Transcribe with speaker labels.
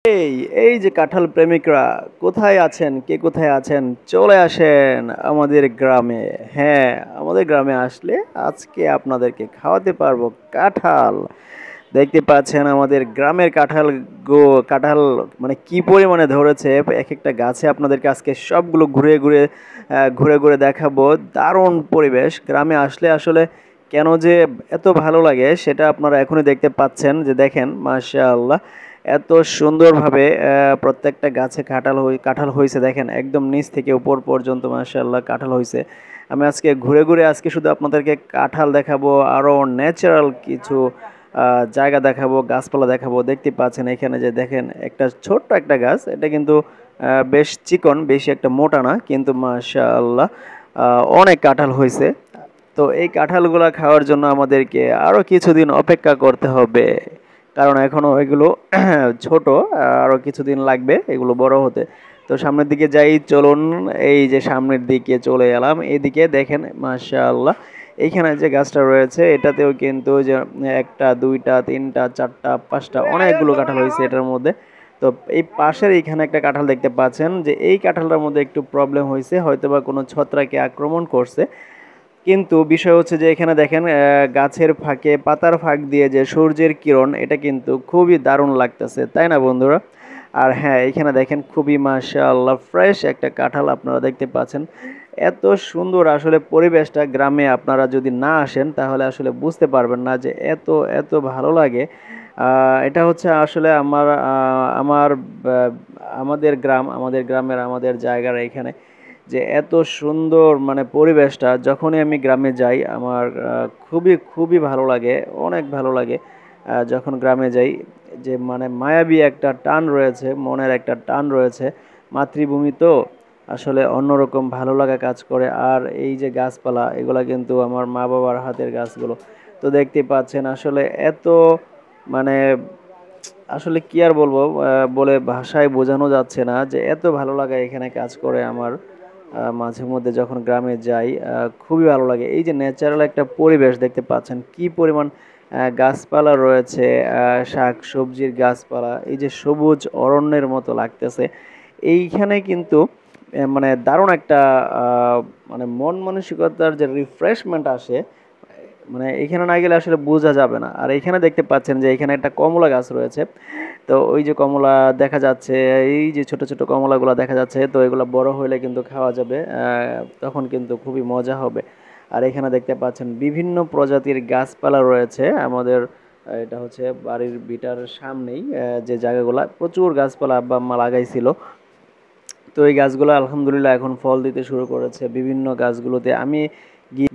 Speaker 1: এই এই যে কাঁঠাল প্রেমিকরা কোথায় আছেন, কে কোথায় আছেন, চলে আসেন আমাদের গ্রামে। হ্যাঁ, আমাদের গ্রামে আসলে আজকে আপনাদেরকে খাওয়াতে পারবো কাঁঠাল। দেখতে পাচ্ছেন আমাদের গ্রামের কাঁঠাল কাঁঠাল মানে কি পরিমাণে ধরেছে এক একটা গাছে। আপনাদেরকে আজকে সবগুলো ঘুরে ঘুরে দেখাবো। দারুণ পরিবেশ গ্রামে আসলে আসলে কেন যে এত ভালো লাগে সেটা আপনারা এখনই দেখতে পাচ্ছেন। যে দেখেন মাশাআল্লাহ, এত সুন্দরভাবে প্রত্যেকটা গাছে কাঁঠাল হয়েছে। দেখেন একদম নিচ থেকে উপর পর্যন্ত মাশাআল্লাহ কাঁঠাল হয়েছে। আমি আজকে ঘুরে ঘুরে আজকে শুধু আপনাদেরকে কাঁঠাল দেখাবো, আরও ন্যাচারাল কিছু জায়গা দেখাবো, গাছপালা দেখাবো। দেখতে পাচ্ছেন এখানে যে দেখেন একটা ছোট্ট একটা গাছ, এটা কিন্তু বেশ চিকন, বেশি একটা মোটা না, কিন্তু মাশাআল্লাহ অনেক কাঁঠাল হয়েছে। তো এই কাঁঠালগুলা খাওয়ার জন্য আমাদেরকে আরও কিছুদিন অপেক্ষা করতে হবে, কারণ এখনো এগুলো ছোট। আরও কিছুদিন লাগবে এগুলো বড় হতে। তো সামনের দিকে যাই, চলুন। এই যে সামনের দিকে চলে এলাম, এইদিকে দেখেন মাশাআল্লাহ এইখানে যে গাছটা রয়েছে এটাতেও কিন্তু যে একটা দুইটা তিনটা চারটা পাঁচটা অনেকগুলো কাঁঠাল হয়েছে এটার মধ্যে। তো এই পাশের এইখানে একটা কাঁঠাল দেখতে পাচ্ছেন, যে এই কাঁঠালটার মধ্যে একটু প্রবলেম হয়েছে, হয়তোবা কোনো ছত্রাকে আক্রমণ করছে। কিন্তু বিষয় হচ্ছে যে এখানে দেখেন গাছের ফাঁকে পাতার ফাঁক দিয়ে যে সূর্যের কিরণ, এটা কিন্তু খুবই দারুণ লাগতেছে, তাই না বন্ধুরা? আর হ্যাঁ, এখানে দেখেন খুবই মাশাআল্লাহ ফ্রেশ একটা কাঁঠাল আপনারা দেখতে পাচ্ছেন। এত সুন্দর আসলে পরিবেশটা গ্রামে আপনারা যদি না আসেন তাহলে আসলে বুঝতে পারবেন না যে এত এত ভালো লাগে। এটা হচ্ছে আসলে আমাদের গ্রাম, আমাদের গ্রামের আমাদের জায়গার এখানে যে এত সুন্দর মানে পরিবেশটা, যখনই আমি গ্রামে যাই আমার খুবই খুবই ভালো লাগে, অনেক ভালো লাগে। যখন গ্রামে যাই, যে মানে মায়াবী একটা টান রয়েছে, মনের একটা টান রয়েছে। মাতৃভূমি তো আসলে অন্যরকম ভালো লাগা কাজ করে। আর এই যে গাছপালা, এগুলা কিন্তু আমার মা বাবার হাতের গাছগুলো। তো দেখতে পাচ্ছেন আসলে এত মানে আসলে কি আর বলবো, বলে ভাষায় বোঝানো যাচ্ছে না যে এত ভালো লাগা এখানে কাজ করে আমার। মাঝে মধ্যে যখন গ্রামে যাই খুবই ভালো লাগে। এই যে ন্যাচারাল একটা পরিবেশ দেখতে পাচ্ছেন, কি পরিমাণ গাছপালা রয়েছে, শাক সবজির গাছপালা, এই যে সবুজ অরণ্যের মতো লাগতেছে এইখানে কিন্তু মানে দারুণ একটা মানে মন মানসিকতার যে রিফ্রেশমেন্ট আসে, মানে এখানে না গেলে আসলে বোঝা যাবে না। আর এখানে দেখতে পাচ্ছেন যে এখানে একটা কমলা গাছ রয়েছে। তো ওই যে কমলা দেখা যাচ্ছে, এই যে ছোট ছোট কমলাগুলো দেখা যাচ্ছে, তো এগুলো বড় হলে কিন্তু খাওয়া যাবে, তখন কিন্তু খুবই মজা হবে। আর এখানে দেখতে পাচ্ছেন বিভিন্ন প্রজাতির গাছপালা রয়েছে আমাদের। এটা হচ্ছে বাড়ির ভিটার সামনেই যে জায়গাগুলা প্রচুর গাছপালা আব্বা আম্মা লাগাইছিল। তো এই গাছগুলো আলহামদুলিল্লাহ এখন ফল দিতে শুরু করেছে। বিভিন্ন গাছগুলোতে আমি গিয়ে